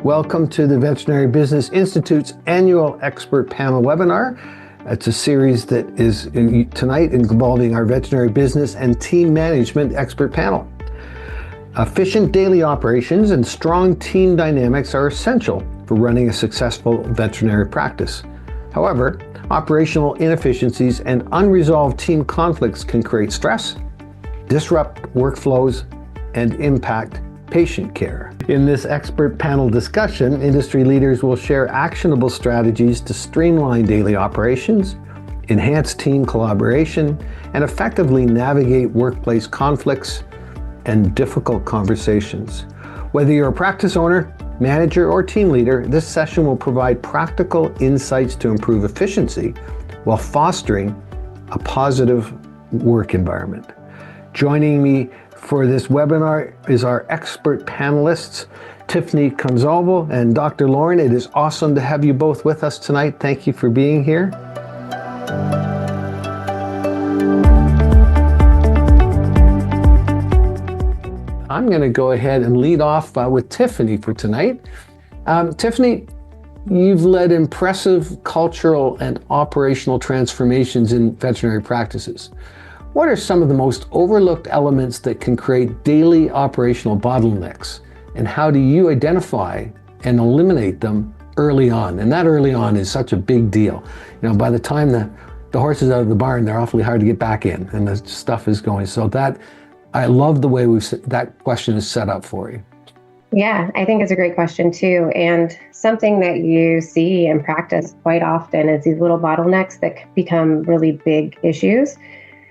Welcome to the Veterinary Business Institute's annual expert panel webinar. It's a series that is tonight involving our veterinary business and team management expert panel. Efficient daily operations and strong team dynamics are essential for running a successful veterinary practice. However, operational inefficiencies and unresolved team conflicts can create stress, disrupt workflows, and impact patient care. In this expert panel discussion, industry leaders will share actionable strategies to streamline daily operations, enhance team collaboration, and effectively navigate workplace conflicts and difficult conversations. Whether you're a practice owner, manager, or team leader, this session will provide practical insights to improve efficiency while fostering a positive work environment. Joining me for this webinar is our expert panelists, Tiffany Gonzalvo and Dr. Lauren. It is awesome to have you both with us tonight. Thank you for being here. I'm going to go ahead and lead off with Tiffany for tonight. Tiffany, you've led impressive cultural and operational transformations in veterinary practices. What are some of the most overlooked elements that can create daily operational bottlenecks? And how do you identify and eliminate them early on? And that early on is such a big deal. You know, by the time the horse is out of the barn, they're awfully hard to get back in and the stuff is going. So that, I love the way that question is set up for you. Yeah, I think it's a great question too. And something that you see in practice quite often is these little bottlenecks that become really big issues.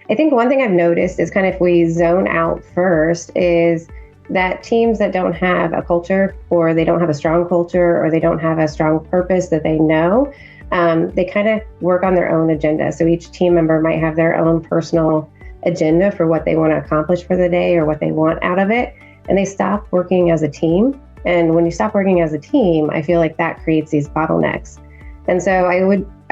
I think one thing I've noticed is kind of if we zone out first is that teams that don't have a culture or they don't have a strong culture or they don't have a strong purpose that they know, they kind of work on their own agenda. So each team member might have their own personal agenda for what they want to accomplish for the day or what they want out of it. And they stop working as a team. And when you stop working as a team, I feel like that creates these bottlenecks. And so I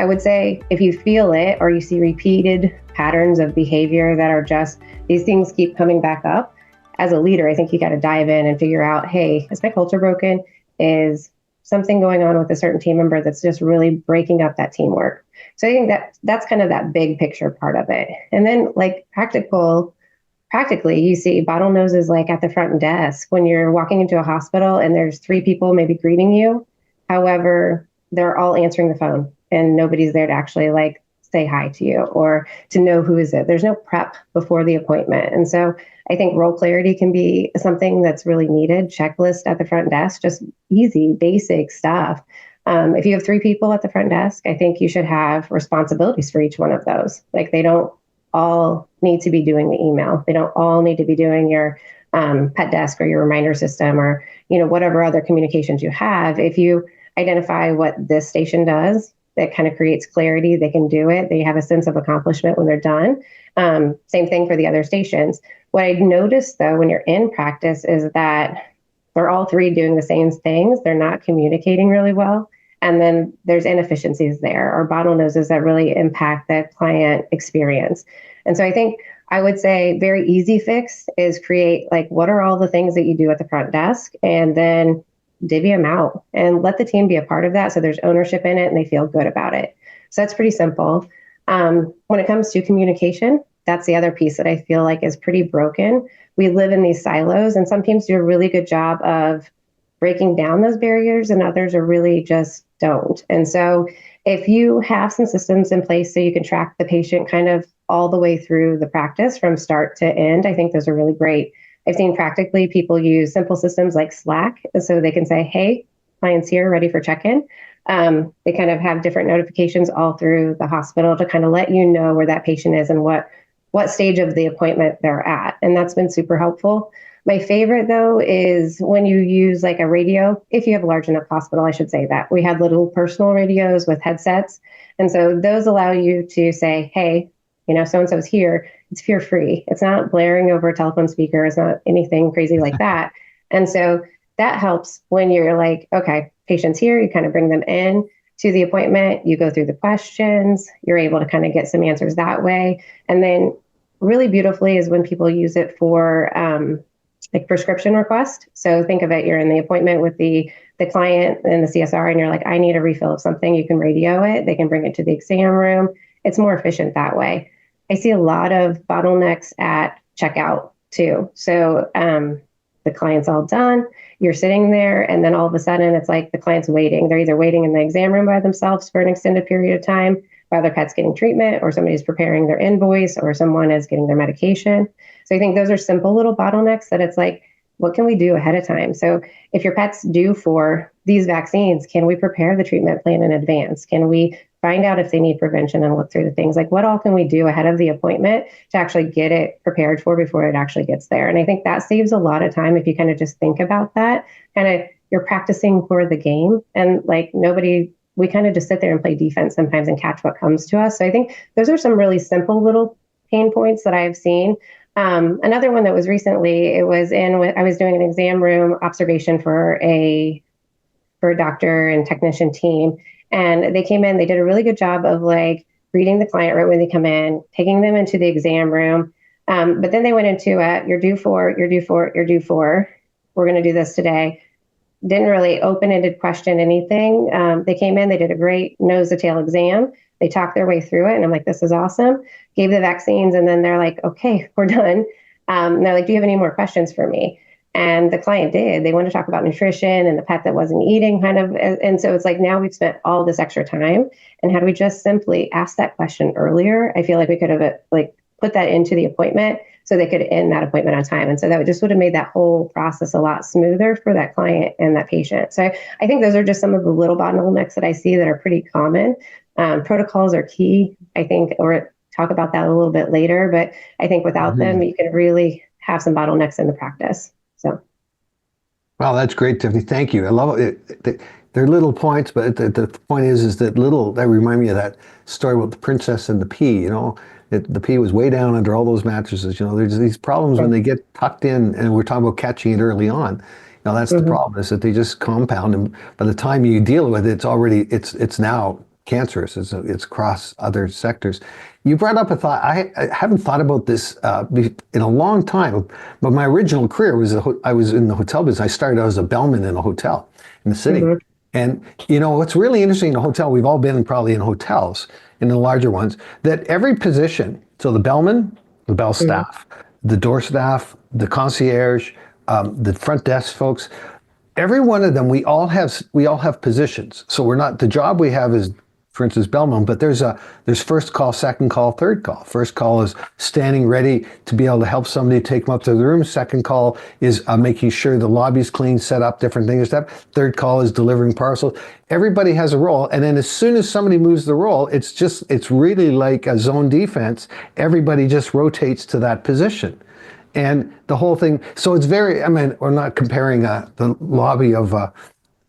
would say if you feel it or you see repeated patterns of behavior that are just, these things keep coming back up, as a leader, I think you got to dive in and figure out, hey, is my culture broken? Is something going on with a certain team member that's just really breaking up that teamwork? So I think that's kind of that big picture part of it. And then like practically, you see bottlenoses like at the front desk when you're walking into a hospital and there's 3 people maybe greeting you. However, they're all answering the phone and nobody's there to actually like say hi to you or to know who is it. There's no prep before the appointment. And so I think role clarity can be something that's really needed. Checklist at the front desk, just easy, basic stuff. If you have 3 people at the front desk, I think you should have responsibilities for each one of those. Like they don't all need to be doing the email. They don't all need to be doing your pet desk or your reminder system or, you know, whatever other communications you have. If you identify what this station does, that kind of creates clarity. They can do it. They have a sense of accomplishment when they're done. Same thing for the other stations. What I noticed though, when you're in practice is that they're all 3 doing the same things. They're not communicating really well. And then there's inefficiencies there or bottlenoses that really impact the client experience. And so I think I would say very easy fix is create like, what are all the things that you do at the front desk? And then divvy them out and let the team be a part of that. So there's ownership in it and they feel good about it. So that's pretty simple. When it comes to communication, that's the other piece that I feel like is pretty broken. We live in these silos and some teams do a really good job of breaking down those barriers and others are really just don't. And so if you have some systems in place so you can track the patient kind of all the way through the practice from start to end, I think those are really great. I've seen practically people use simple systems like Slack, so they can say, hey, client's here, ready for check-in. They kind of have different notifications all through the hospital to kind of let you know where that patient is and what stage of the appointment they're at. And that's been super helpful. My favorite, though, is when you use like a radio, if you have a large enough hospital, I should say that. We had little personal radios with headsets. And so those allow you to say, hey, you know, so-and-so's here. It's fear free. It's not blaring over a telephone speaker. It's not anything crazy like that. And so that helps when you're like, okay, patient's here. You kind of bring them in to the appointment. You go through the questions. You're able to kind of get some answers that way. And then really beautifully is when people use it for like prescription request. So think of it, you're in the appointment with the the client and the CSR and you're like, I need a refill of something, you can radio it, they can bring it to the exam room. It's more efficient that way. I see a lot of bottlenecks at checkout too. So the client's all done, you're sitting there, and then all of a sudden it's like the client's waiting. They're either waiting in the exam room by themselves for an extended period of time while their pet's getting treatment, or somebody's preparing their invoice, or someone is getting their medication. So I think those are simple little bottlenecks that it's like, what can we do ahead of time? So if your pet's due for these vaccines, can we prepare the treatment plan in advance? Can we find out if they need prevention and look through the things? Like, what all can we do ahead of the appointment to actually get it prepared for before it actually gets there? And I think that saves a lot of time if you kind of just think about that. Kind of you're practicing for the game, and like we kind of just sit there and play defense sometimes and catch what comes to us. So I think those are some really simple little pain points that I've seen. Another one that was recently, I was doing an exam room observation for a doctor and technician team. And they came in, they did a really good job of like reading the client right when they come in, taking them into the exam room. But then they went into you're due for, we're going to do this today. Didn't really open-ended question anything. They came in, they did a great nose to tail exam. They talked their way through it. And I'm like, this is awesome. Gave the vaccines. And then they're like, okay, we're done. And they're like, do you have any more questions for me? And the client did. They wanted to talk about nutrition and the pet that wasn't eating kind of. And so it's like, now we've spent all this extra time. And had we just simply asked that question earlier, I feel like we could have like put that into the appointment so they could end that appointment on time. And so that just would have made that whole process a lot smoother for that client and that patient. So I think those are just some of the little bottlenecks that I see that are pretty common. Protocols are key, I think, or talk about that a little bit later. But I think without them, you can really have some bottlenecks in the practice. So, well, that's great, Tiffany. Thank you. I love it. They're little points, but the point is that that remind me of that story about the princess and the pea. You know, the pea was way down under all those mattresses. You know, there's these problems when they get tucked in, and we're talking about catching it early on. Now that's the problem, is that they just compound, and by the time you deal with it, it's now cancerous. It's across other sectors. You brought up a thought. I haven't thought about this in a long time, but my original career was I was in the hotel business. I started out as a bellman in a hotel in the city. And you know what's really interesting in a hotel, we've all been probably in hotels, in the larger ones, that every position, so the bellman, the bell staff, the door staff, the concierge, the front desk folks, every one of them, we all have positions. So we're not, the job we have is, for instance, bellman, but there's first call, second call, third call. First call is standing ready to be able to help somebody take them up to the room. Second call is making sure the lobby's clean, set up different things. Third call is delivering parcels. Everybody has a role, and then as soon as somebody moves the role, it's really like a zone defense. Everybody just rotates to that position. And the whole thing, so it's very, I mean, we're not comparing the lobby of,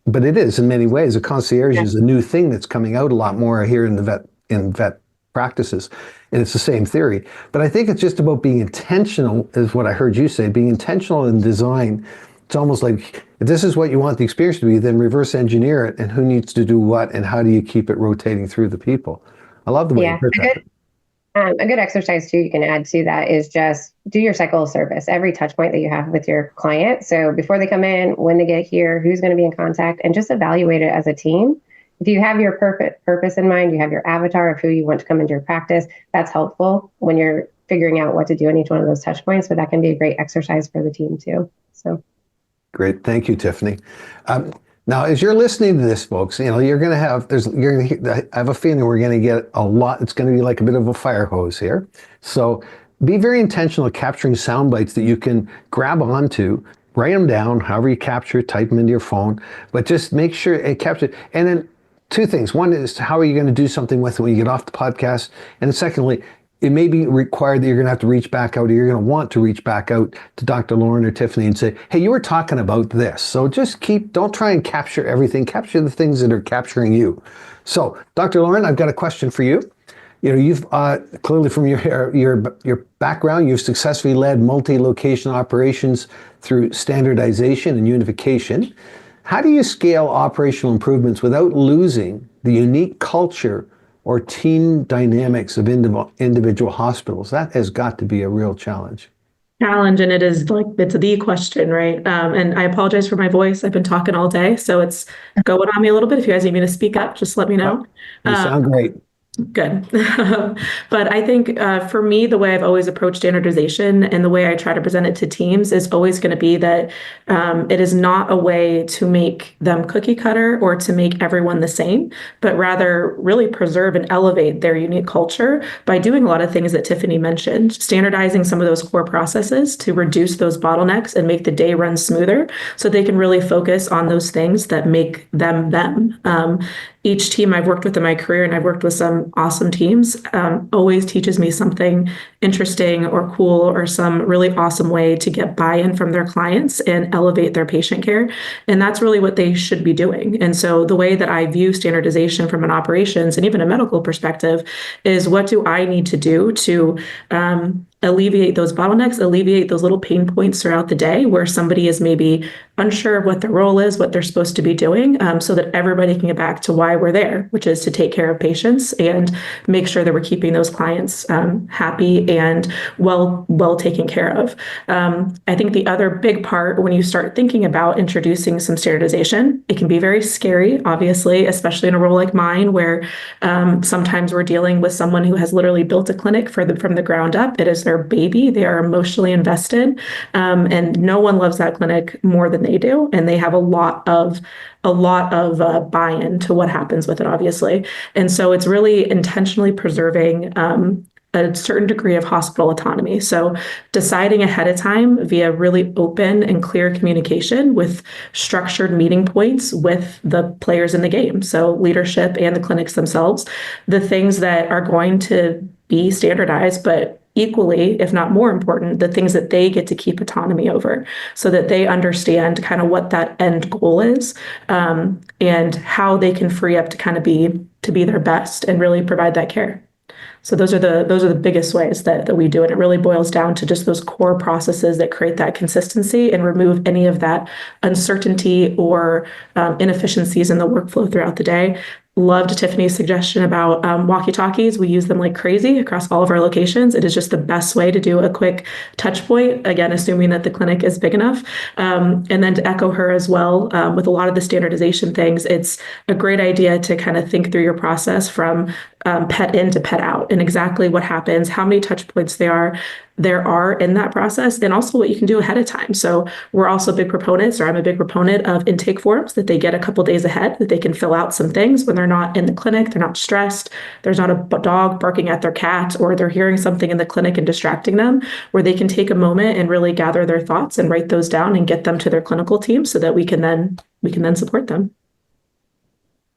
but it is in many ways. A concierge is a new thing that's coming out a lot more here in vet practices. And it's the same theory. But I think it's just about being intentional, is what I heard you say, being intentional in design. It's almost like, if this is what you want the experience to be, then reverse engineer it, and who needs to do what, and how do you keep it rotating through the people? I love the way you put that. A good exercise too you can add to that is just do your cycle of service, every touch point that you have with your client. So before they come in, when they get here, who's going to be in contact, and just evaluate it as a team. If you have your purpose in mind, you have your avatar of who you want to come into your practice, that's helpful when you're figuring out what to do in each one of those touch points, but that can be a great exercise for the team too. So great. Thank you, Tiffany. Now, as you're listening to this, folks, you know, I have a feeling we're going to get a lot. It's going to be like a bit of a fire hose here. So be very intentional capturing sound bites that you can grab onto, write them down, however you capture it, type them into your phone, but just make sure it captures it. And then two things. One is, how are you going to do something with it when you get off the podcast? And secondly, it may be required that you're going to have to reach back out, or you're going to want to reach back out to Dr. Lauren or Tiffany and say, hey, you were talking about this. So just don't try and capture everything. Capture the things that are capturing you. So Dr. Lauren, I've got a question for you. You know, you've clearly from your background, you've successfully led multi-location operations through standardization and unification. How do you scale operational improvements without losing the unique culture or team dynamics of individual hospitals? That has got to be a real challenge. challenge, and it's the question, right? And I apologize for my voice. I've been talking all day, so it's going on me a little bit. If you guys need me to speak up, just let me know. You sound great. Good. But I think for me, the way I've always approached standardization and the way I try to present it to teams is always going to be that it is not a way to make them cookie cutter or to make everyone the same, but rather really preserve and elevate their unique culture by doing a lot of things that Tiffany mentioned, standardizing some of those core processes to reduce those bottlenecks and make the day run smoother so they can really focus on those things that make them them. Each team I've worked with in my career, and I've worked with some awesome teams, always teaches me something interesting or cool or some really awesome way to get buy-in from their clients and elevate their patient care. And that's really what they should be doing. And so the way that I view standardization from an operations and even a medical perspective is, what do I need to do to alleviate those bottlenecks, alleviate those little pain points throughout the day where somebody is maybe unsure of what their role is, what they're supposed to be doing, so that everybody can get back to why we're there, which is to take care of patients and make sure that we're keeping those clients happy and well taken care of. I think the other big part, when you start thinking about introducing some standardization, it can be very scary, obviously, especially in a role like mine, where sometimes we're dealing with someone who has literally built a clinic from the ground up. It is their baby. They are emotionally invested, and no one loves that clinic more than they do, and they have a lot of buy-in to what happens with it, obviously. And so it's really intentionally preserving a certain degree of hospital autonomy. So deciding ahead of time via really open and clear communication with structured meeting points with the players in the game, so leadership and the clinics themselves, the things that are going to be standardized, but equally, if not more important, the things that they get to keep autonomy over, so that they understand kind of what that end goal is, and how they can free up to kind of be their best and really provide that care. So those are the biggest ways that we do it. It really boils down to just those core processes that create that consistency and remove any of that uncertainty or inefficiencies in the workflow throughout the day. Loved Tiffany's suggestion about walkie-talkies. We use them like crazy across all of our locations. It is just the best way to do a quick touch point, again, assuming that the clinic is big enough. And then to echo her as well, with a lot of the standardization things, it's a great idea to kind of think through your process from pet in to pet out, and exactly what happens, how many touch points there are in that process, and also what you can do ahead of time. So we're also big proponents, or I'm a big proponent of intake forms that they get a couple days ahead, that they can fill out some things when they're not in the clinic, they're not stressed, there's not a dog barking at their cat, or they're hearing something in the clinic and distracting them, where they can take a moment and really gather their thoughts and write those down and get them to their clinical team so that we can then support them.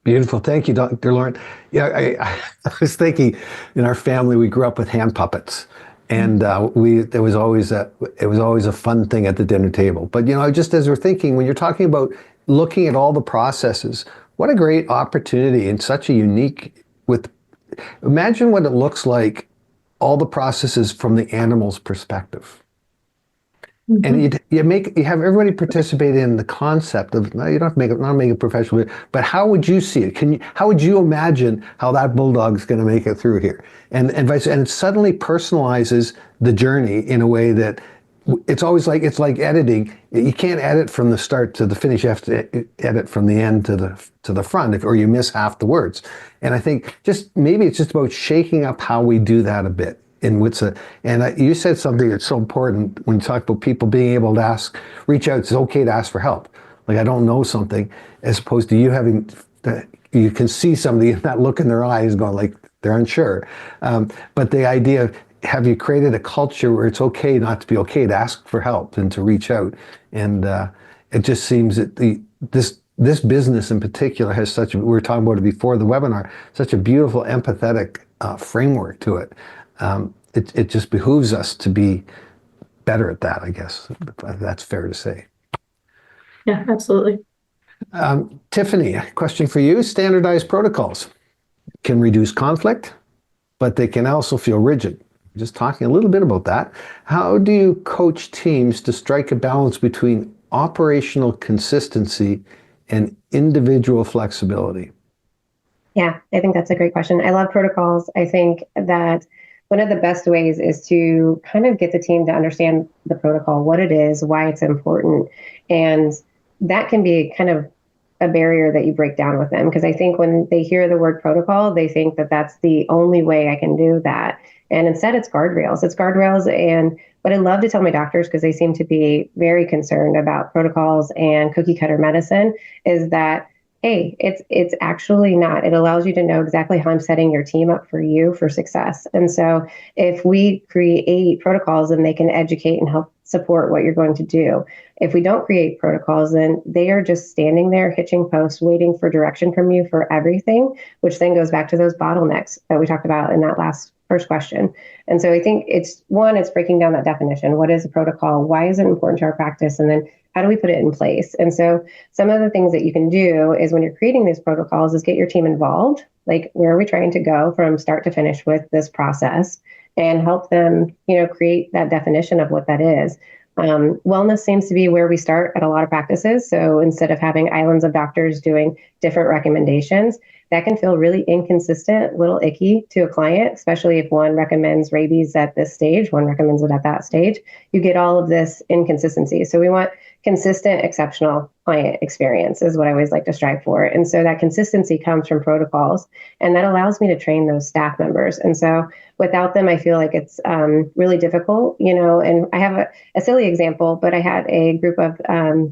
Beautiful. Thank you, Dr. Lauren. Yeah, I was thinking, in our family, we grew up with hand puppets. And it was always a fun thing at the dinner table. But, just as we're thinking, when you're talking about looking at all the processes, what a great opportunity and such a unique imagine what it looks like, all the processes from the animal's perspective. Mm-hmm. And you have everybody participate in the concept of, no, you don't have to not make it professional, but how would you see it? How would you imagine how that bulldog's going to make it through here? And it suddenly personalizes the journey in a way that it's like editing. You can't edit from the start to the finish. You have to edit from the end to the front, or you miss half the words. And I think maybe it's just about shaking up how we do that a bit. You said something that's so important when you talk about people being able to reach out. It's okay to ask for help. Like, I don't know something, as opposed to you having, you can see somebody, that look in their eyes going like they're unsure. But the idea of, have you created a culture where it's okay not to be okay to ask for help and to reach out? And it just seems that this business in particular has we were talking about it before the webinar, such a beautiful empathetic framework to it. It just behooves us to be better at that, I guess. That's fair to say. Yeah, absolutely. Tiffany, a question for you. Standardized protocols can reduce conflict, but they can also feel rigid. Just talking a little bit about that. How do you coach teams to strike a balance between operational consistency and individual flexibility? Yeah, I think that's a great question. I love protocols. I think that one of the best ways is to kind of get the team to understand the protocol, what it is, why it's important. And that can be kind of a barrier that you break down with them. Because I think when they hear the word protocol, they think that that's the only way I can do that. And instead, it's guardrails. It's guardrails. And what I love to tell my doctors, because they seem to be very concerned about protocols and cookie cutter medicine, is that, hey, it's actually not. It allows you to know exactly how I'm setting your team up for you for success. And so if we create protocols, then they can educate and help support what you're going to do. If we don't create protocols, then they are just standing there hitching posts, waiting for direction from you for everything, which then goes back to those bottlenecks that we talked about in that first question. And so I think it's breaking down that definition. What is a protocol? Why is it important to our practice? And then how do we put it in place? And so some of the things that you can do is when you're creating these protocols is get your team involved. Like, where are we trying to go from start to finish with this process, and help them, create that definition of what that is. Wellness seems to be where we start at a lot of practices. So instead of having islands of doctors doing different recommendations, that can feel really inconsistent, a little icky to a client, especially if one recommends rabies at this stage, one recommends it at that stage. You get all of this inconsistency. So we want consistent, exceptional client experience is what I always like to strive for. And so that consistency comes from protocols, and that allows me to train those staff members. And so without them, I feel like it's really difficult, and I have a silly example, but I had a group of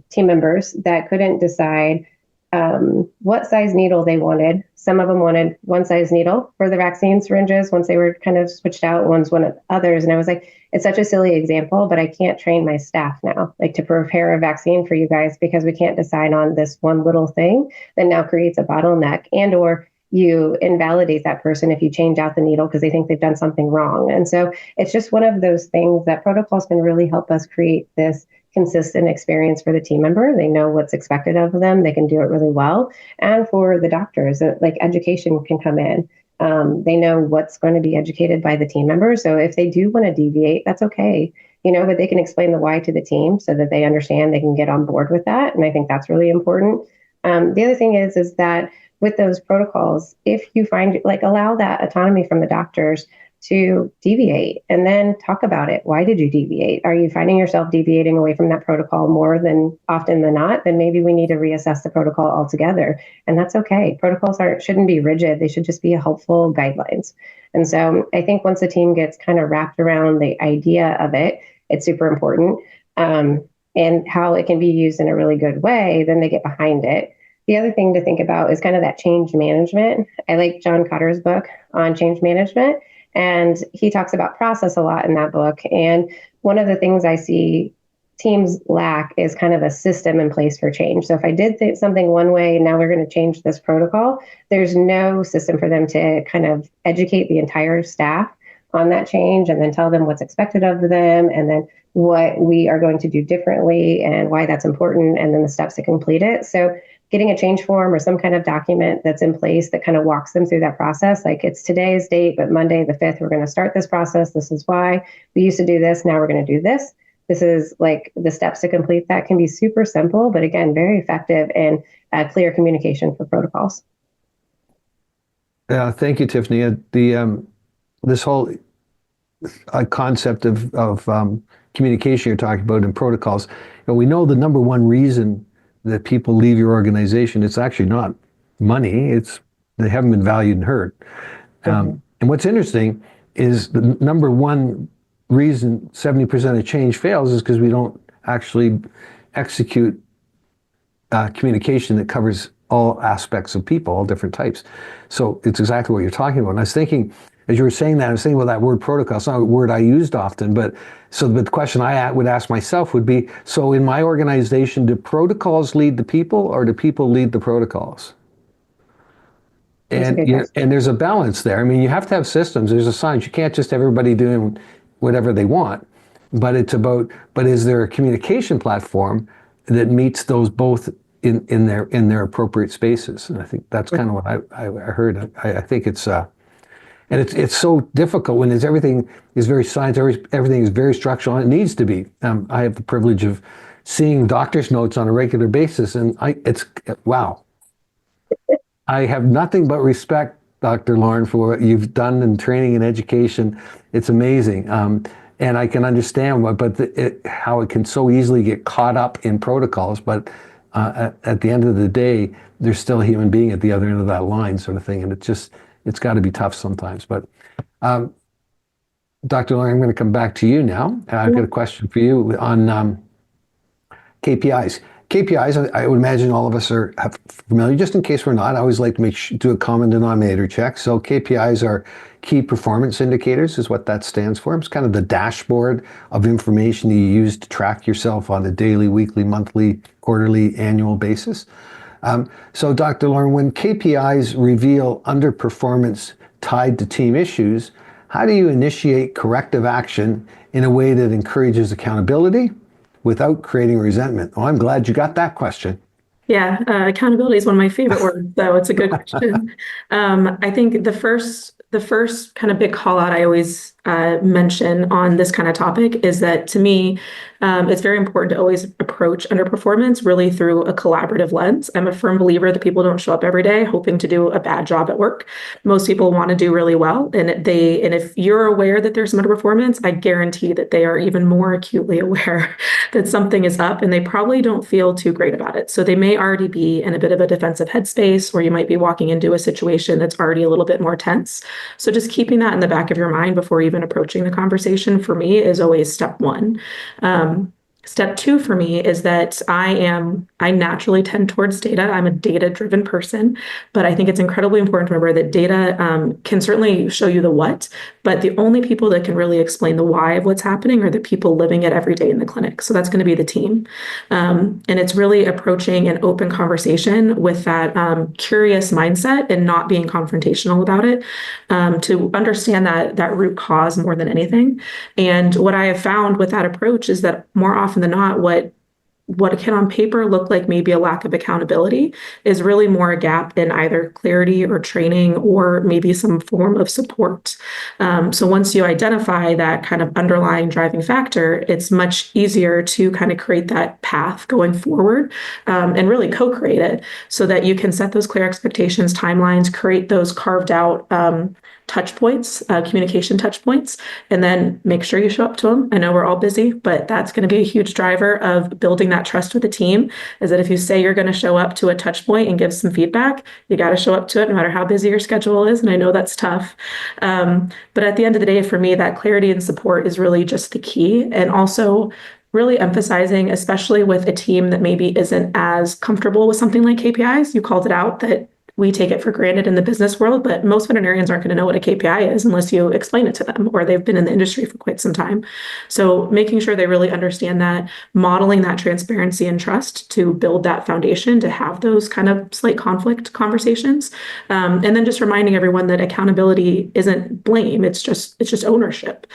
team members that couldn't decide what size needle they wanted. Some of them wanted one size needle for the vaccine syringes once they were kind of switched out, ones wanted others. And I was like, it's such a silly example, but I can't train my staff now, like, to prepare a vaccine for you guys, because we can't decide on this one little thing that now creates a bottleneck, and or you invalidate that person if you change out the needle because they think they've done something wrong. And so it's just one of those things that protocols can really help us create this consistent experience for the team member. They know what's expected of them. They can do it really well. And for the doctors, like, education can come in. They know what's going to be educated by the team members. So if they do want to deviate, that's okay, but they can explain the why to the team so that they understand they can get on board with that. And I think that's really important. The other thing is that with those protocols, if you find, like, allow that autonomy from the doctors to deviate, and then talk about it. Why did you deviate? Are you finding yourself deviating away from that protocol more than often than not? Then maybe we need to reassess the protocol altogether. And that's okay. Protocols shouldn't be rigid. They should just be helpful guidelines. And so I think once the team gets kind of wrapped around the idea of it, it's super important, and how it can be used in a really good way, then they get behind it. The other thing to think about is kind of that change management. I like John Cotter's book on change management, and he talks about process a lot in that book. And one of the things I see teams lack is kind of a system in place for change. So if I did something one way, now we're going to change this protocol, there's no system for them to kind of educate the entire staff on that change, and then tell them what's expected of them, and then what we are going to do differently and why that's important, and then the steps to complete it. So getting a change form or some kind of document that's in place that kind of walks them through that process. Like, it's today's date, but Monday the 5th, we're going to start this process. This is why we used to do this. Now we're going to do this. This is like the steps to complete that. Can be super simple, but again, very effective and clear communication for protocols. Thank you, Tiffany. This whole concept of communication you're talking about in protocols, we know the number one reason that people leave your organization, it's actually not money, it's they haven't been valued and heard. And what's interesting is the number one reason 70% of change fails is because we don't actually execute communication that covers all aspects of people, all different types. So it's exactly what you're talking about. And I was thinking, as you were saying that, I was thinking about that word protocol. It's not a word I used often, but the question I would ask myself would be, so in my organization, do protocols lead the people, or do people lead the protocols? And there's a balance there. I mean, you have to have systems. There's a science. You can't just have everybody doing whatever they want. But it's about, is there a communication platform that meets those both in their appropriate spaces? And I think that's kind of what I heard. I think it's and it's so difficult when everything is very science, everything is very structural, and it needs to be. I have the privilege of seeing doctor's notes on a regular basis, and wow. I have nothing but respect Dr. Lauren, for what you've done in training and education. It's amazing. And I can understand how it can so easily get caught up in protocols, but at the end of the day, there's still a human being at the other end of that line, sort of thing. And it's got to be tough sometimes. But Dr. Lauren, I'm going to come back to you now. I've got a question for you on KPIs. KPIs, I would imagine all of us are familiar. Just in case we're not, I always like to do a common denominator check. So KPIs are key performance indicators, is what that stands for. It's kind of the dashboard of information you use to track yourself on a daily, weekly, monthly, quarterly, annual basis. So Dr. Lauren, when KPIs reveal underperformance tied to team issues, how do you initiate corrective action in a way that encourages accountability without creating resentment? Oh, I'm glad you got that question. Yeah, accountability is one of my favorite words, so it's a good question. I think the first kind of big call out I always mention on this kind of topic is that, to me, it's very important to always approach underperformance really through a collaborative lens. I'm a firm believer that people don't show up every day hoping to do a bad job at work. Most people want to do really well, and if you're aware that there's some underperformance, I guarantee that they are even more acutely aware that something is up, and they probably don't feel too great about it. So they may already be in a bit of a defensive headspace, or you might be walking into a situation that's already a little bit more tense. So just keeping that in the back of your mind before even approaching the conversation, for me, is always step one. Step two for me is that I naturally tend towards data. I'm a data-driven person, but I think it's incredibly important to remember that data can certainly show you the what, but the only people that can really explain the why of what's happening are the people living it every day in the clinic. So that's going to be the team. And it's really approaching an open conversation with that curious mindset and not being confrontational about it, to understand that root cause more than anything. And what I have found with that approach is that more often than not, what can on paper look like maybe a lack of accountability is really more a gap in either clarity or training or maybe some form of support. So once you identify that kind of underlying driving factor, it's much easier to kind of create that path going forward, and really co-create it so that you can set those clear expectations, timelines, create those carved out touch points, communication touch points, and then make sure you show up to them. I know we're all busy, but that's going to be a huge driver of building that trust with the team, is that if you say you're going to show up to a touch point and give some feedback, you got to show up to it no matter how busy your schedule is. And I know that's tough. But at the end of the day, for me, that clarity and support is really just the key. And also really emphasizing, especially with a team that maybe isn't as comfortable with something like KPIs, you called it out, that we take it for granted in the business world, but most veterinarians aren't going to know what a KPI is unless you explain it to them, or they've been in the industry for quite some time. So making sure they really understand that, modeling that transparency and trust to build that foundation to have those kind of slight conflict conversations. And then just reminding everyone that accountability isn't blame, it's just ownership.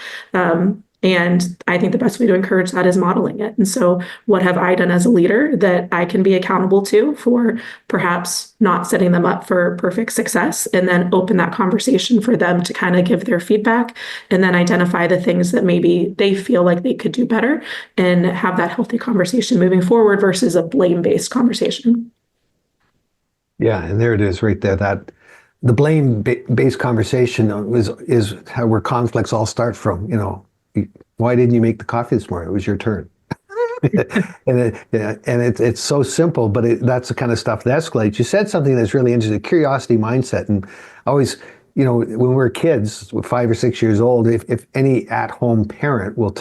And I think the best way to encourage that is modeling it. And so what have I done as a leader that I can be accountable to for perhaps not setting them up for perfect success, and then open that conversation for them to kind of give their feedback and then identify the things that maybe they feel like they could do better and have that healthy conversation moving forward versus a blame-based conversation. Yeah, and there it is right there. That the blame-based conversation is how where conflicts all start from, why didn't you make the coffee this morning? It was your turn. and it's so simple, but that's the kind of stuff that escalates. You said something that's really interesting, curiosity mindset. And always, when we were kids, 5 or 6 years old, if any at-home parent will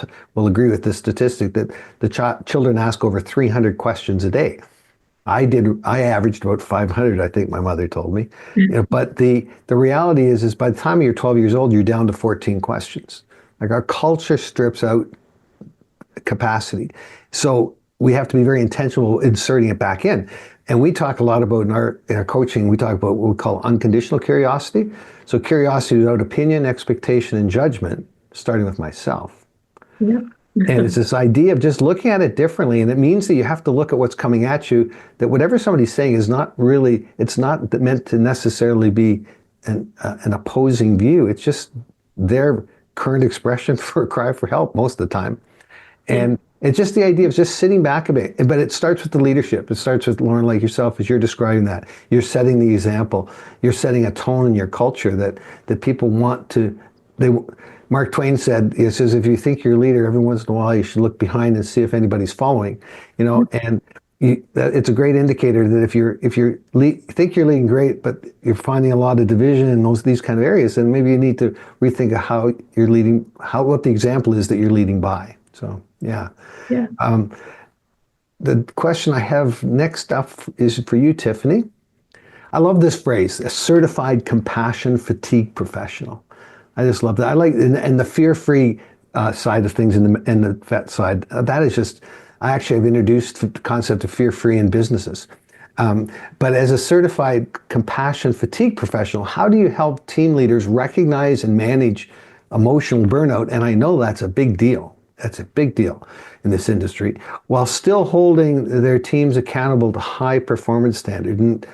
agree with this statistic that the children ask over 300 questions a day. I averaged about 500, I think my mother told me. But the reality is by the time you're 12 years old, you're down to 14 questions. Like, our culture strips out capacity. So we have to be very intentional inserting it back in. And we talk a lot about in our coaching, we talk about what we call unconditional curiosity. So curiosity without opinion, expectation, and judgment, starting with myself. Yeah. And it's this idea of just looking at it differently. And it means that you have to look at what's coming at you, that whatever somebody's saying is not really, it's not meant to necessarily be an opposing view. It's just their current expression for a cry for help most of the time. And It's just the idea of just sitting back a bit, but it starts with the leadership. It starts with Lauren, like yourself, as you're describing that. You're setting the example. You're setting a tone in your culture that people want to. Mark Twain said, he says, if you think you're a leader, every once in a while you should look behind and see if anybody's following. And it's a great indicator that if you think you're leading great, but you're finding a lot of division in these kind of areas, then maybe you need to rethink how you're leading, what the example is that you're leading by. So yeah. Yeah. The question I have next up is for you, Tiffany. I love this phrase, a certified compassion fatigue professional. I just love that. I like, and the fear-free side of things in the vet side, that is just, I actually have introduced the concept of fear-free in businesses. But as a certified compassion fatigue professional, how do you help team leaders recognize and manage emotional burnout? And I know that's a big deal. That's a big deal in this industry, while still holding their teams accountable to high performance standard. And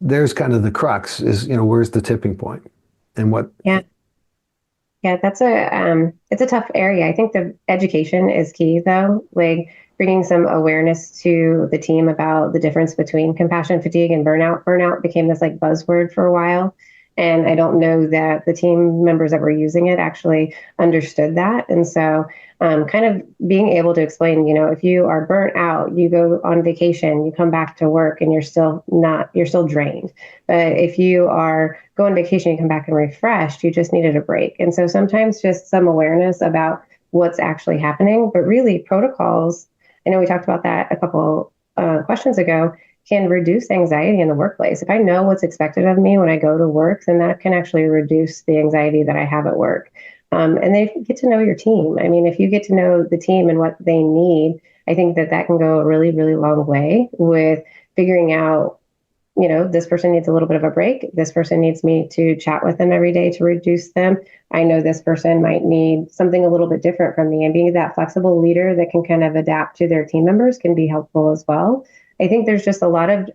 there's kind of the crux is, where's the tipping point and what? Yeah. Yeah, it's a tough area. I think the education is key though, like bringing some awareness to the team about the difference between compassion fatigue and burnout. Burnout became this like buzzword for a while. And I don't know that the team members that were using it actually understood that. And so kind of being able to explain, if you are burnt out, you go on vacation, you come back to work and you're still drained. But if you are going on vacation, you come back and refreshed, you just needed a break. And so sometimes just some awareness about what's actually happening, but really protocols. I know we talked about that a couple questions ago, can reduce anxiety in the workplace. If I know what's expected of me when I go to work, then that can actually reduce the anxiety that I have at work. And they get to know your team. I mean, if you get to know the team and what they need, I think that can go a really, really long way with figuring out, this person needs a little bit of a break. This person needs me to chat with them every day to reduce them. I know this person might need something a little bit different from me, and being that flexible leader that can kind of adapt to their team members can be helpful as well. I think there's just a lot of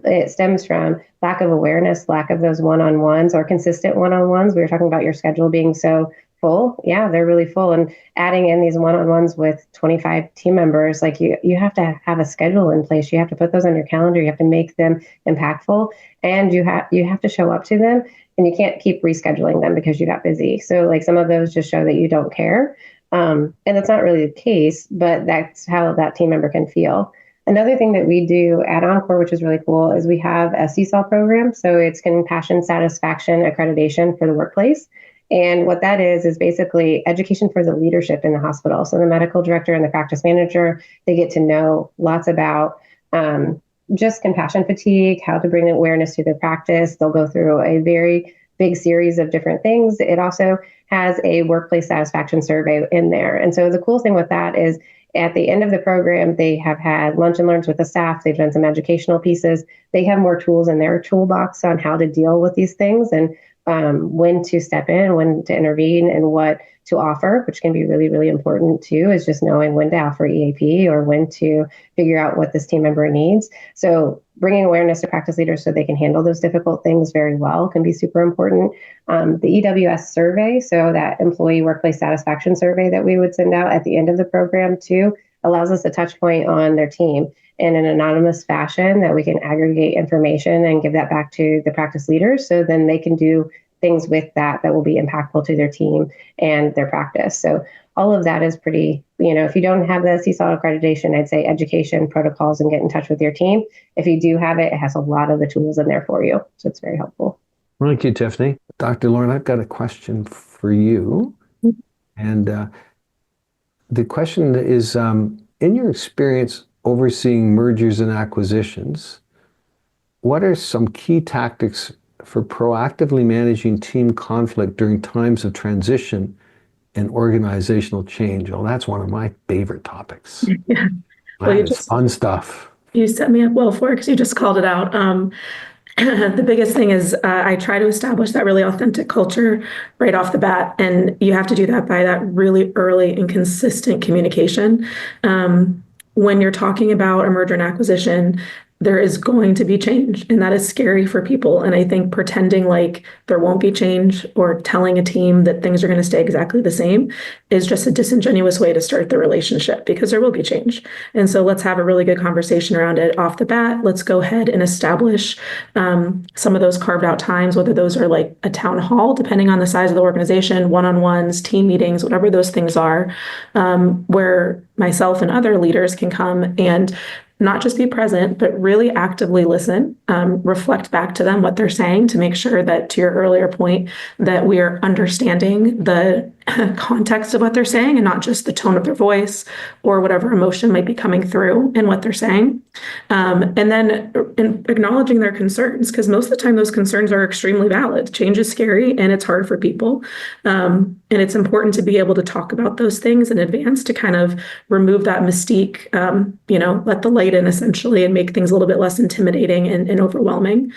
it stems from lack of awareness, lack of those one-on-ones or consistent one-on-ones. We were talking about your schedule being so full. Yeah, they're really full. And adding in these one-on-ones with 25 team members, like you have to have a schedule in place. You have to put those on your calendar. You have to make them impactful, and you have to show up to them, and you can't keep rescheduling them because you got busy. So like some of those just show that you don't care. And that's not really the case, but that's how that team member can feel. Another thing that we do at Encore, which is really cool, is we have a CSAL program. So it's Compassion Satisfaction Accreditation for the workplace. And what that is basically education for the leadership in the hospital. So the medical director and the practice manager, they get to know lots about just compassion fatigue, how to bring awareness to their practice. They'll go through a very big series of different things. It also has a workplace satisfaction survey in there. And so the cool thing with that is at the end of the program, they have had lunch and learns with the staff. They've done some educational pieces. They have more tools in their toolbox on how to deal with these things and when to step in, when to intervene, and what to offer, which can be really, really important too, is just knowing when to offer EAP or when to figure out what this team member needs. So bringing awareness to practice leaders so they can handle those difficult things very well can be super important. The EWS survey, so that employee workplace satisfaction survey that we would send out at the end of the program too, allows us a touch point on their team in an anonymous fashion that we can aggregate information and give that back to the practice leaders so then they can do things with that will be impactful to their team and their practice. So all of that is pretty, if you don't have the CSAL accreditation, I'd say education, protocols, and get in touch with your team. If you do have it, it has a lot of the tools in there for you. So it's very helpful. Thank you, Tiffany. Dr. Lauren, I've got a question for you. And the question is, in your experience overseeing mergers and acquisitions, what are some key tactics for proactively managing team conflict during times of transition and organizational change? Well, that's one of my favorite topics. Yeah. Well, it's fun stuff. You set me up well for it because you just called it out. The biggest thing is I try to establish that really authentic culture right off the bat. And you have to do that by that really early and consistent communication. When you're talking about a merger and acquisition, there is going to be change, and that is scary for people. And I think pretending like there won't be change or telling a team that things are going to stay exactly the same is just a disingenuous way to start the relationship, because there will be change. And so let's have a really good conversation around it off the bat. Let's go ahead and establish some of those carved out times, whether those are like a town hall, depending on the size of the organization, one-on-ones, team meetings, whatever those things are, where myself and other leaders can come and not just be present, but really actively listen, reflect back to them what they're saying, to make sure that, to your earlier point, that we are understanding the context of what they're saying and not just the tone of their voice or whatever emotion might be coming through in what they're saying. And then acknowledging their concerns, because most of the time those concerns are extremely valid. Change is scary and it's hard for people. And it's important to be able to talk about those things in advance to kind of remove that mystique, let the light in essentially, and make things a little bit less intimidating and overwhelming.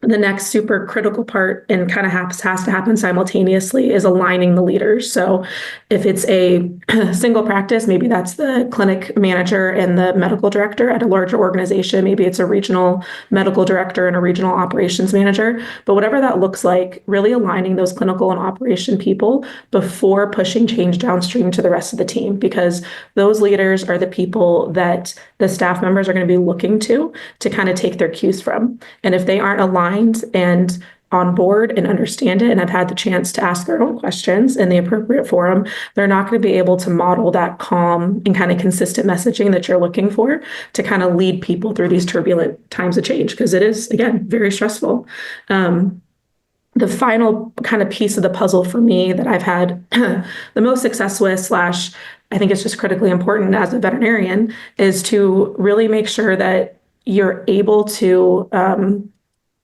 The next super critical part, and kind of has to happen simultaneously, is aligning the leaders. So if it's a single practice, maybe that's the clinic manager and the medical director. At a larger organization, maybe it's a regional medical director and a regional operations manager. But whatever that looks like, really aligning those clinical and operation people before pushing change downstream to the rest of the team, because those leaders are the people that the staff members are going to be looking to kind of take their cues from. And if they aren't aligned and on board and understand it and have had the chance to ask their own questions in the appropriate forum, they're not going to be able to model that calm and kind of consistent messaging that you're looking for to kind of lead people through these turbulent times of change, because it is, again, very stressful. The final kind of piece of the puzzle for me that I've had the most success with, I think it's just critically important as a veterinarian, is to really make sure that you're able to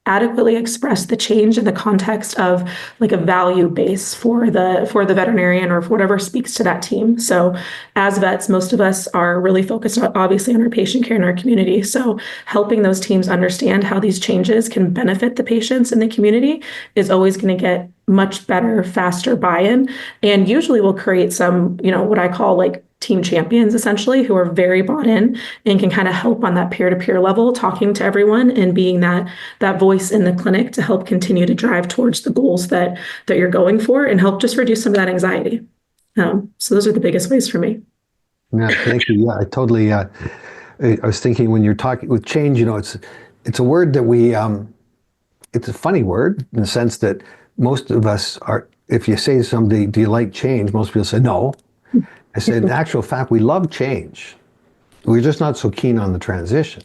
adequately express the change in the context of like a value base for the veterinarian, or for whatever speaks to that team. So as vets, most of us are really focused obviously on our patient care in our community. So helping those teams understand how these changes can benefit the patients in the community is always going to get much better, faster buy-in, and usually will create some, what I call like team champions, essentially, who are very bought in and can kind of help on that peer-to-peer level, talking to everyone and being that voice in the clinic to help continue to drive towards the goals that you're going for, and help just reduce some of that anxiety. So those are the biggest ways for me. Yeah, thank you. Yeah, I totally. I was thinking when you're talking with change, it's a word that it's a funny word in the sense that most of us are. If you say to somebody, "Do you like change?" Most people say no. I said, in actual fact, we love change. We're just not so keen on the transition.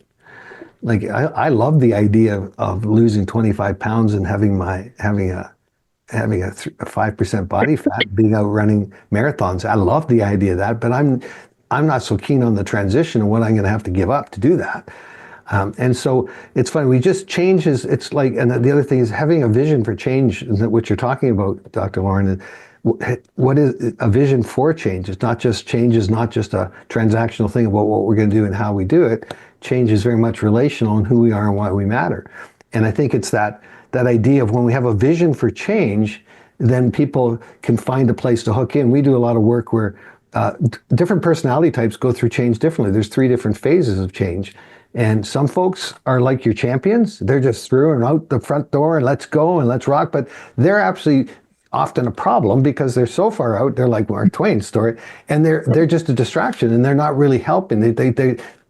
Like I love the idea of losing 25 pounds and having a 5% body fat, being out running marathons. I love the idea of that, but I'm not so keen on the transition and what I'm going to have to give up to do that. And so it's funny. We just changes. It's like, and the other thing is having a vision for change. What you're talking about, Dr. Lauren. What is a vision for change? It's not just change is not just a transactional thing about what we're going to do and how we do it. Change is very much relational in who we are and why we matter. And I think it's that idea of when we have a vision for change, then people can find a place to hook in. We do a lot of work where different personality types go through change differently. There's 3 different phases of change. And some folks are like your champions. They're just through and out the front door and let's go and let's rock. But they're absolutely often a problem because they're so far out. They're like Mark Twain's story, and they're just a distraction, and they're not really helping. They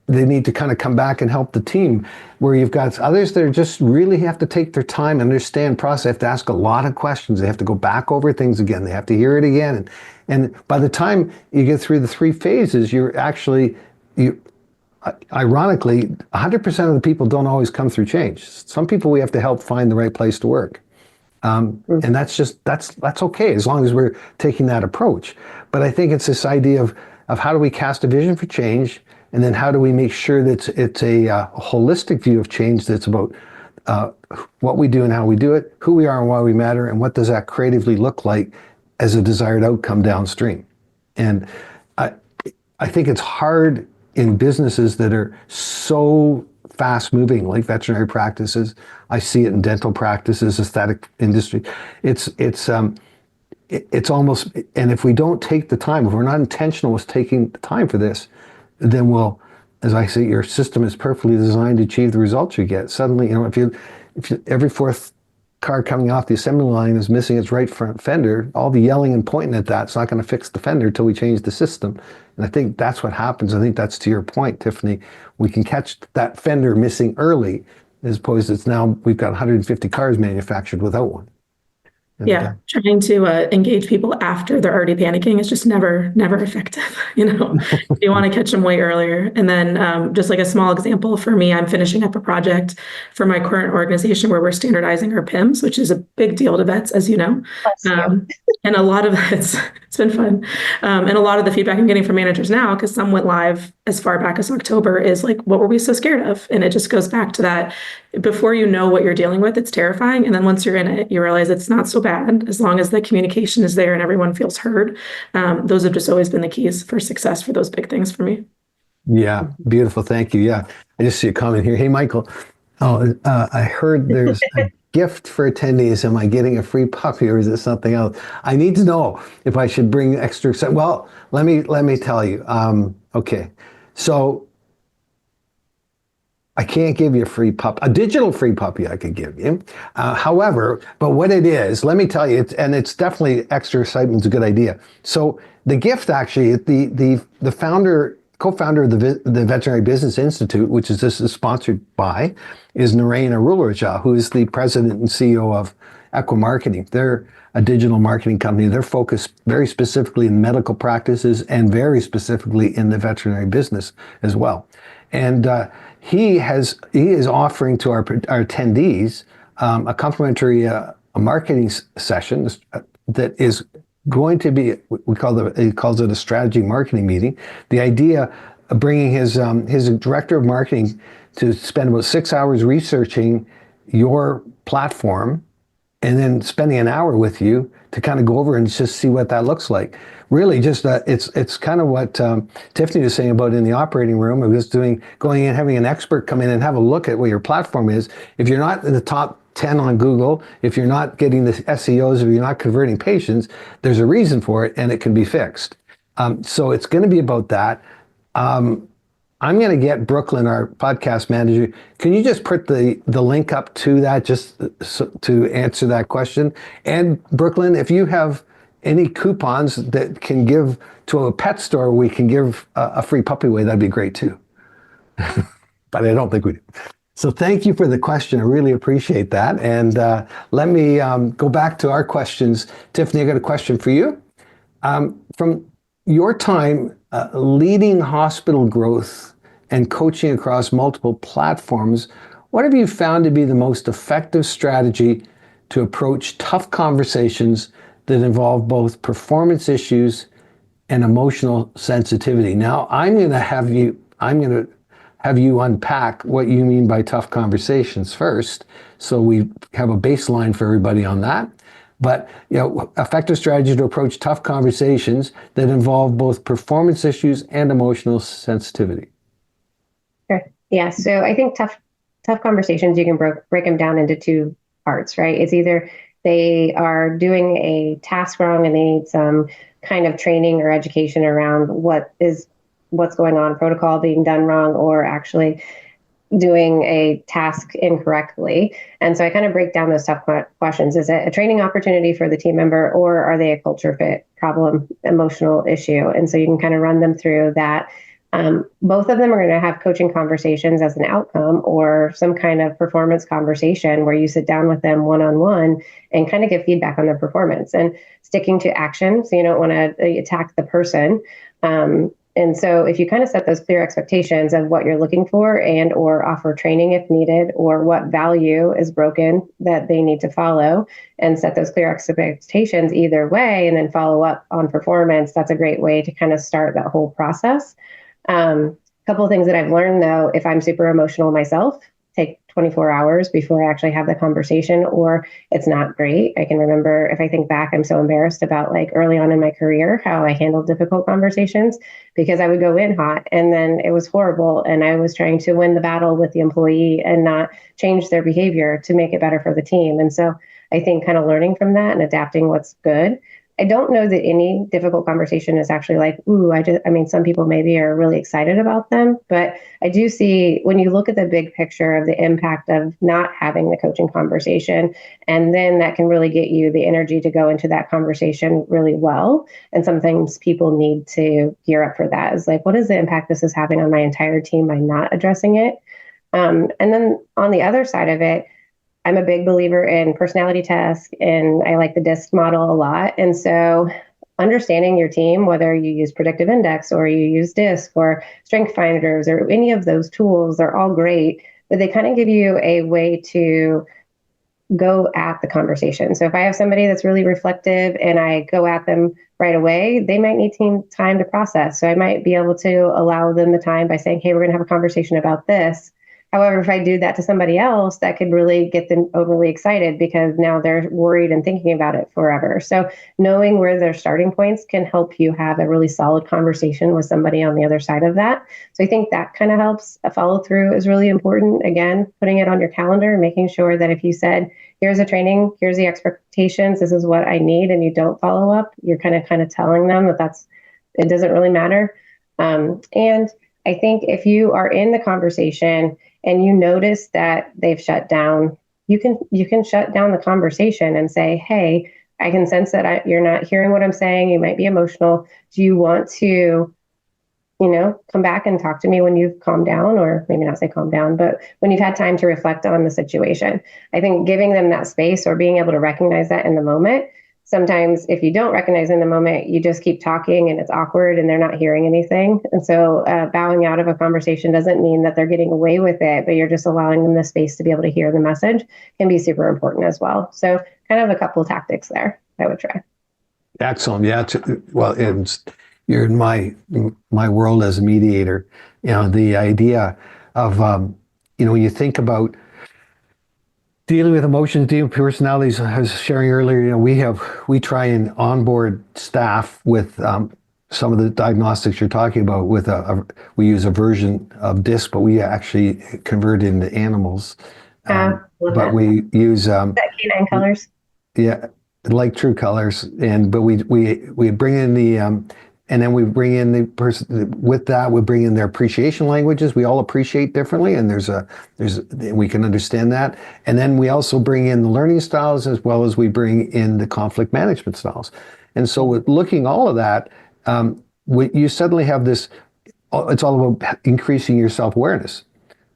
need to kind of come back and help the team. Where you've got others that are just really have to take their time, understand, process. They have to ask a lot of questions. They have to go back over things again. They have to hear it again, and by the time you get through the 3 phases, ironically, 100% of the people don't always come through change. Some people we have to help find the right place to work. And that's okay as long as we're taking that approach. But I think it's this idea of how do we cast a vision for change, and then how do we make sure that it's a holistic view of change that's about what we do and how we do it, who we are and why we matter, and what does that creatively look like as a desired outcome downstream. And I think it's hard in businesses that are so fast moving, like veterinary practices. I see it in dental practices, aesthetic industry. It's almost, and if we don't take the time, if we're not intentional with taking the time for this, then we'll as I say, your system is perfectly designed to achieve the results you get. Suddenly, if every fourth car coming off the assembly line is missing its right front fender, all the yelling and pointing at that's not going to fix the fender until we change the system. And I think that's what happens. I think that's to your point, Tiffany. We can catch that fender missing early, as opposed to it's now we've got 150 cars manufactured without one. Yeah, trying to engage people after they're already panicking is just never effective. You want to catch them way earlier. And then just like a small example for me, I'm finishing up a project for my current organization where we're standardizing our PIMs, which is a big deal to vets, as you know. And a lot of it's been fun. And a lot of the feedback I'm getting from managers now, because some went live as far back as October, is like, what were we so scared of? And it just goes back to that. Before you know what you're dealing with, it's terrifying. And then once you're in it, you realize it's not so bad as long as the communication is there and everyone feels heard. Those have just always been the keys for success for those big things for me. Yeah, beautiful. Thank you. Yeah, I just see a comment here. Hey, Michael. I heard there's a gift for attendees. Am I getting a free puppy or is it something else? I need to know if I should bring extra. Well, let me tell you. Okay, so I can't give you a free pup. A digital free puppy I could give you. However, but what it is, let me tell you, it's definitely extra excitement. It's a good idea. So the gift actually, the co-founder of the Veterinary Business Institute, which this is sponsored by, is Narain Arulraja, who is the president and CEO of Equa Marketing. They're a digital marketing company. They're focused very specifically in medical practices and very specifically in the veterinary business as well. And he is offering to our attendees a complimentary marketing session that is going to be, he calls it a strategy marketing meeting. The idea of bringing his director of marketing to spend about 6 hours researching your platform and then spending an hour with you to kind of go over and just see what that looks like. Really, just it's kind of what Tiffany was saying about in the operating room. Of just going in, having an expert come in and have a look at what your platform is. If you're not in the top 10 on Google, if you're not getting the SEOs, if you're not converting patients, there's a reason for it, and it can be fixed. So it's going to be about that. I'm going to get Brooklyn, our podcast manager. Can you just put the link up to that just to answer that question? And Brooklyn, if you have any coupons that can give to a pet store, we can give a free puppy away. That'd be great too. But I don't think we do. So thank you for the question. I really appreciate that. And let me go back to our questions. Tiffany, I got a question for you. From your time leading hospital growth and coaching across multiple platforms, what have you found to be the most effective strategy to approach tough conversations that involve both performance issues and emotional sensitivity? Now, I'm going to have you unpack what you mean by tough conversations first, so we have a baseline for everybody on that. But effective strategy to approach tough conversations that involve both performance issues and emotional sensitivity. Sure. Yeah. So I think tough conversations, you can break them down into two parts, right? It's either they are doing a task wrong and they need some kind of training or education around what's going on, protocol being done wrong, or actually doing a task incorrectly. And so I kind of break down those tough questions. Is it a training opportunity for the team member, or are they a culture fit problem, emotional issue? And so you can kind of run them through that. Both of them are going to have coaching conversations as an outcome, or some kind of performance conversation where you sit down with them one-on-one and kind of give feedback on their performance, and sticking to action. So you don't want to attack the person. And so if you kind of set those clear expectations of what you're looking for, and or offer training if needed, or what value is broken that they need to follow, and set those clear expectations either way, and then follow up on performance, that's a great way to kind of start that whole process. A couple of things that I've learned, though, if I'm super emotional myself, take 24 hours before I actually have the conversation, or it's not great. I can remember, if I think back, I'm so embarrassed about like early on in my career, how I handled difficult conversations, because I would go in hot and then it was horrible. And I was trying to win the battle with the employee and not change their behavior to make it better for the team. And so I think kind of learning from that and adapting what's good. I don't know that any difficult conversation is actually like, ooh, some people maybe are really excited about them, but I do see when you look at the big picture of the impact of not having the coaching conversation, and then that can really get you the energy to go into that conversation really well. And sometimes people need to gear up for that. It's like, what is the impact this is having on my entire team by not addressing it? And then on the other side of it, I'm a big believer in personality tests, and I like the DISC model a lot. And so understanding your team, whether you use predictive index or you use DISC or strength finders or any of those tools, they're all great, but they kind of give you a way to go at the conversation. So if I have somebody that's really reflective and I go at them right away, they might need time to process. So I might be able to allow them the time by saying, hey, we're going to have a conversation about this. However, if I do that to somebody else, that could really get them overly excited because now they're worried and thinking about it forever. So knowing where their starting points can help you have a really solid conversation with somebody on the other side of that. So I think that kind of helps. A follow through is really important. Again, putting it on your calendar, making sure that if you said, here's a training, here's the expectations, this is what I need, and you don't follow up, you're kind of telling them that it doesn't really matter. And I think if you are in the conversation and you notice that they've shut down, you can shut down the conversation and say, hey, I can sense that you're not hearing what I'm saying. You might be emotional. Do you want to, come back and talk to me when you've calmed down, or maybe not say calm down, but when you've had time to reflect on the situation? I think giving them that space or being able to recognize that in the moment. Sometimes if you don't recognize in the moment, you just keep talking and it's awkward and they're not hearing anything. And so bowing out of a conversation doesn't mean that they're getting away with it, but you're just allowing them the space to be able to hear the message can be super important as well. So kind of a couple of tactics there I would try. Excellent. Yeah. You're in my world as a mediator. The idea of, when you think about dealing with emotions, dealing with personalities, I was sharing earlier, we try and onboard staff with some of the diagnostics you're talking about we use a version of DISC, but we actually convert into animals. But we use that canine colors. Yeah, like true colors. But we bring in and then we bring in the person with that. We bring in their appreciation languages. We all appreciate differently, and we can understand that. And then we also bring in the learning styles as well as we bring in the conflict management styles. And so with looking all of that, you suddenly have this. It's all about increasing your self-awareness.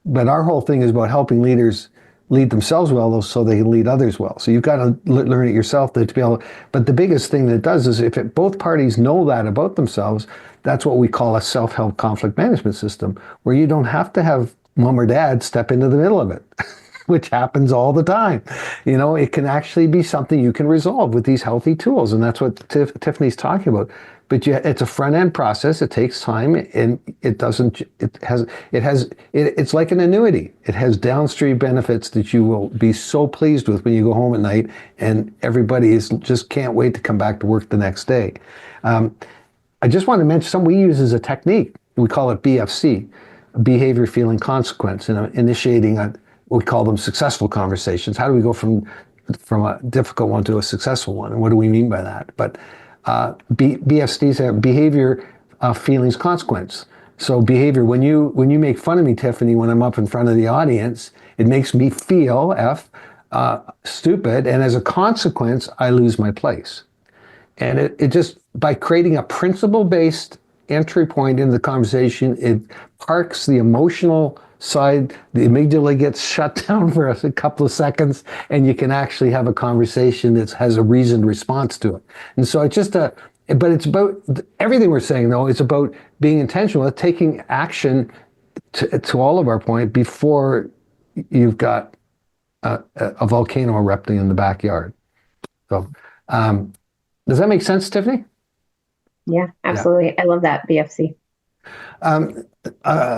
But our whole thing is about helping leaders lead themselves well so they can lead others well. So you've got to learn it yourself to be able. But the biggest thing that it does is if both parties know that about themselves, that's what we call a self-help conflict management system, where you don't have to have mom or dad step into the middle of it, which happens all the time. It can actually be something you can resolve with these healthy tools. And that's what Tiffany's talking about. But it's a front end process. It takes time, and it's like an annuity. It has downstream benefits that you will be so pleased with when you go home at night, and everybody just can't wait to come back to work the next day. I just want to mention something we use as a technique. We call it BFC, behavior, feeling, consequence, and initiating we call them successful conversations. How do we go from a difficult one to a successful one, and what do we mean by that? But BFCs are behavior, feelings, consequence. So behavior, when you make fun of me, Tiffany, when I'm up in front of the audience, it makes me feel stupid, and as a consequence, I lose my place. And it just, by creating a principle-based entry point in the conversation, it parks the emotional side, the amygdala gets shut down for a couple of seconds, and you can actually have a conversation that has a reasoned response to it. And so it's but it's about everything we're saying, though. It's about being intentional, taking action to all of our point before you've got a volcano erupting in the backyard. So does that make sense, Tiffany? Yeah, absolutely. Yeah. I love that, BFC.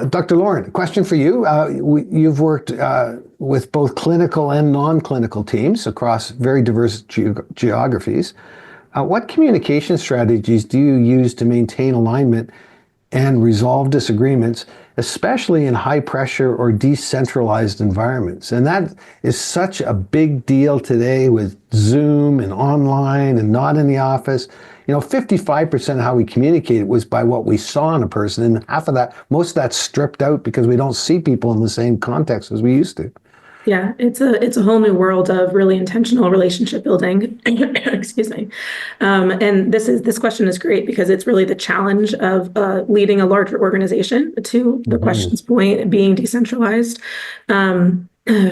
Dr. Lauren, question for you. You've worked with both clinical and non-clinical teams across very diverse geographies. What communication strategies do you use to maintain alignment and resolve disagreements, especially in high pressure or decentralized environments. And that is such a big deal today with Zoom and online and not in the office. 55% of how we communicated was by what we saw in a person, and half of that, most of that's stripped out because we don't see people in the same context as we used to. Yeah, it's a whole new world of really intentional relationship building. Excuse me. And this question is great because it's really the challenge of leading a larger organization, to the question's point, being decentralized.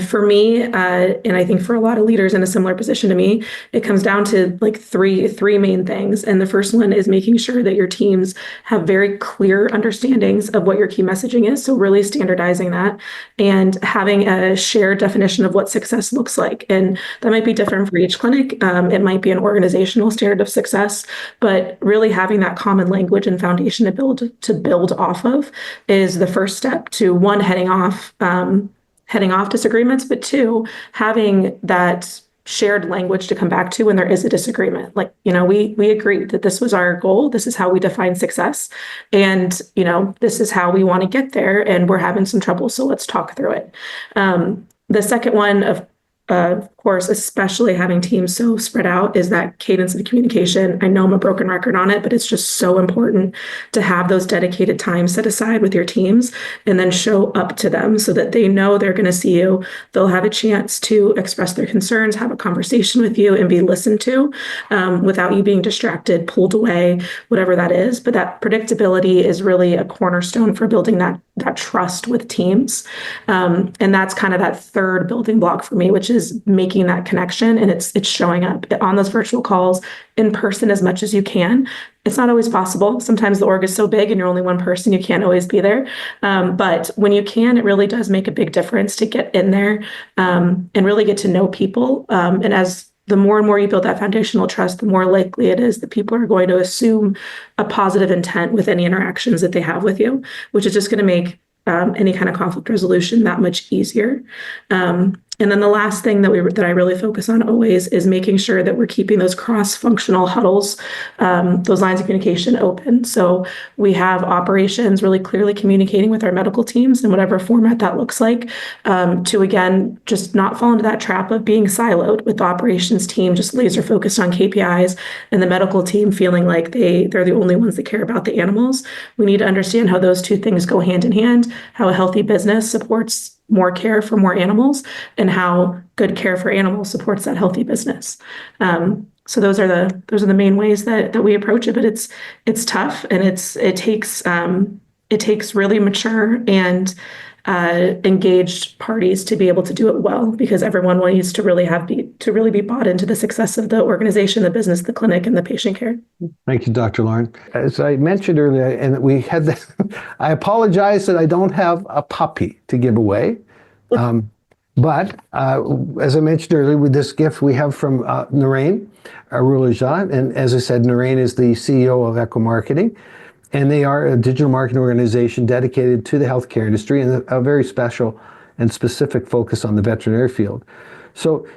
For me, and I think for a lot of leaders in a similar position to me, it comes down to like three main things. And the first one is making sure that your teams have very clear understandings of what your key messaging is. So really standardizing that and having a shared definition of what success looks like. And that might be different for each clinic. It might be an organizational standard of success, but really having that common language and foundation to build off of is the first step to, one, heading off disagreements, but two, having that shared language to come back to when there is a disagreement. Like, we agreed that this was our goal. This is how we define success. And, this is how we want to get there. And we're having some trouble. So let's talk through it. The second one, of course, especially having teams so spread out, is that cadence of communication. I know I'm a broken record on it, but it's just so important to have those dedicated times set aside with your teams and then show up to them so that they know they're going to see you. They'll have a chance to express their concerns, have a conversation with you, and be listened to without you being distracted, pulled away, whatever that is. But that predictability is really a cornerstone for building that trust with teams. And that's kind of that third building block for me, which is making that connection, and it's showing up on those virtual calls in person as much as you can. It's not always possible. Sometimes the org is so big and you're only one person, you can't always be there. But when you can, it really does make a big difference to get in there and really get to know people. And as the more and more you build that foundational trust, the more likely it is that people are going to assume a positive intent with any interactions that they have with you, which is just going to make any kind of conflict resolution that much easier. And then the last thing that I really focus on always is making sure that we're keeping those cross-functional huddles, those lines of communication open. So we have operations really clearly communicating with our medical teams in whatever format that looks like, to again, just not fall into that trap of being siloed with the operations team, just laser focused on KPIs, and the medical team feeling like they're the only ones that care about the animals. We need to understand how those two things go hand in hand, how a healthy business supports more care for more animals, and how good care for animals supports that healthy business. So those are the main ways that we approach it. But it's tough, and it takes really mature and engaged parties to be able to do it well, because everyone needs to really be bought into the success of the organization, the business, the clinic, and the patient care. Thank you, Dr. Lauren. As I mentioned earlier, and we had I apologize that I don't have a puppy to give away. But as I mentioned earlier, with this gift we have from Narain Arulaja, and as I said, Narain is the CEO of Echo Marketing, and they are a digital marketing organization dedicated to the healthcare industry and a very special and specific focus on the veterinary field. So,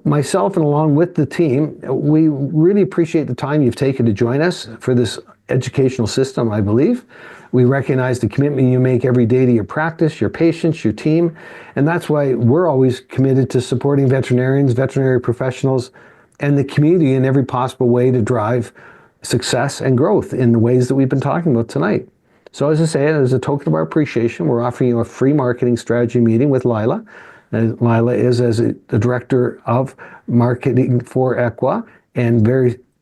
myself and along with the team, we really appreciate the time you've taken to join us for this educational system, I believe. We recognize the commitment you make every day to your practice, your patients, your team, and that's why we're always committed to supporting veterinarians, veterinary professionals, and the community in every possible way to drive success and growth in the ways that we've been talking about tonight. So as I say, as a token of our appreciation, we're offering you a free marketing strategy meeting with Lila. Lila is the director of marketing for Equa and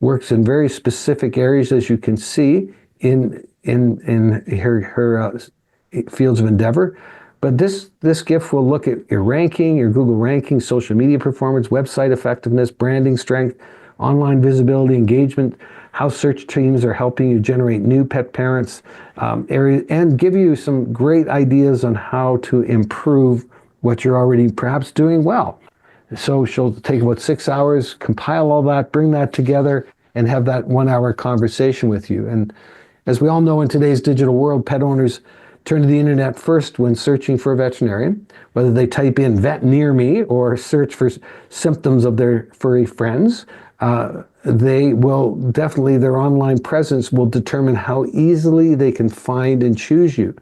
works in very specific areas, as you can see in her fields of endeavor. But this gift will look at your ranking, your Google ranking, social media performance, website effectiveness, branding strength, online visibility, engagement, how search teams are helping you generate new pet parents, areas, and give you some great ideas on how to improve what you're already perhaps doing well. So she'll take about 6 hours, compile all that, bring that together, and have that 1 hour conversation with you. And as we all know, in today's digital world, pet owners turn to the internet first when searching for a veterinarian, whether they type in vet near me or search for symptoms of their furry friends. their online presence will determine how easily they can find and choose you.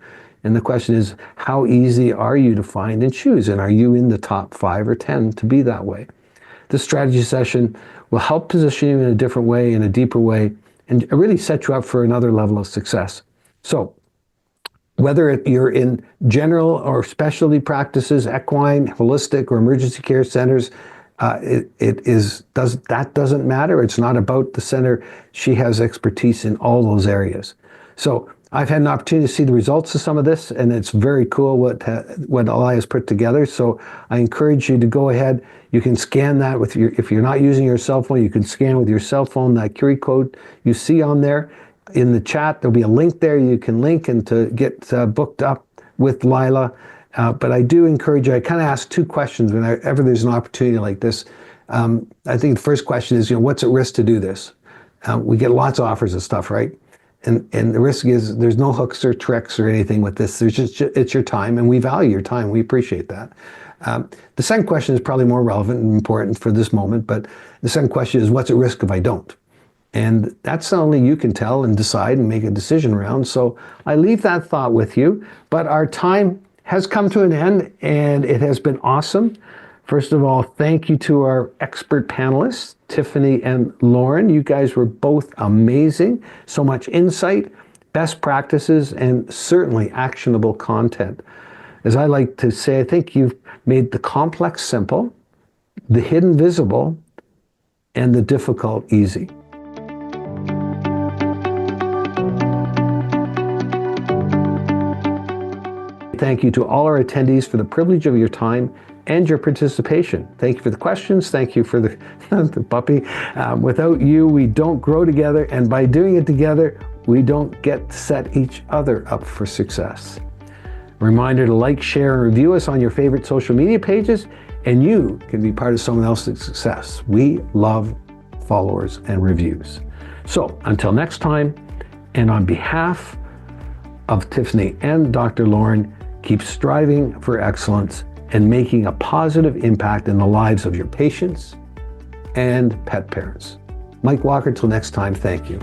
And the question is, how easy are you to find and choose? And are you in the top 5 or 10 to be that way? This strategy session will help position you in a different way, in a deeper way, and really set you up for another level of success. So whether you're in general or specialty practices, equine, holistic, or emergency care centers, that doesn't matter. It's not about the center. She has expertise in all those areas. So I've had an opportunity to see the results of some of this, and it's very cool what Elias put together. So I encourage you to go ahead. You can scan that if you're not using your cell phone, you can scan with your cell phone that QR code you see on there. In the chat, there'll be a link there. You can link and to get booked up with Lila. But I do encourage you, I kind of ask 2 questions whenever there's an opportunity like this. I think the first question is, what's at risk to do this? We get lots of offers of stuff, right? And the risk is there's no hooks or tricks or anything with this. It's your time, and we value your time. We appreciate that. The second question is probably more relevant and important for this moment, but the second question is, what's at risk if I don't? And that's only you can tell and decide and make a decision around. So I leave that thought with you, but our time has come to an end, and it has been awesome. First of all, thank you to our expert panelists, Tiffany and Lauren. You guys were both amazing. So much insight, best practices, and certainly actionable content. As I like to say, I think you've made the complex simple, the hidden visible, and the difficult easy. Thank you to all our attendees for the privilege of your time and your participation. Thank you for the questions. Thank you for the puppy. Without you, we don't grow together, and by doing it together, we don't get to set each other up for success. A reminder to like, share, and review us on your favorite social media pages, and you can be part of someone else's success. We love followers and reviews. So until next time, and on behalf of Tiffany and Dr. Lauren, keep striving for excellence and making a positive impact in the lives of your patients and pet parents. Mike Walker, till next time, thank you.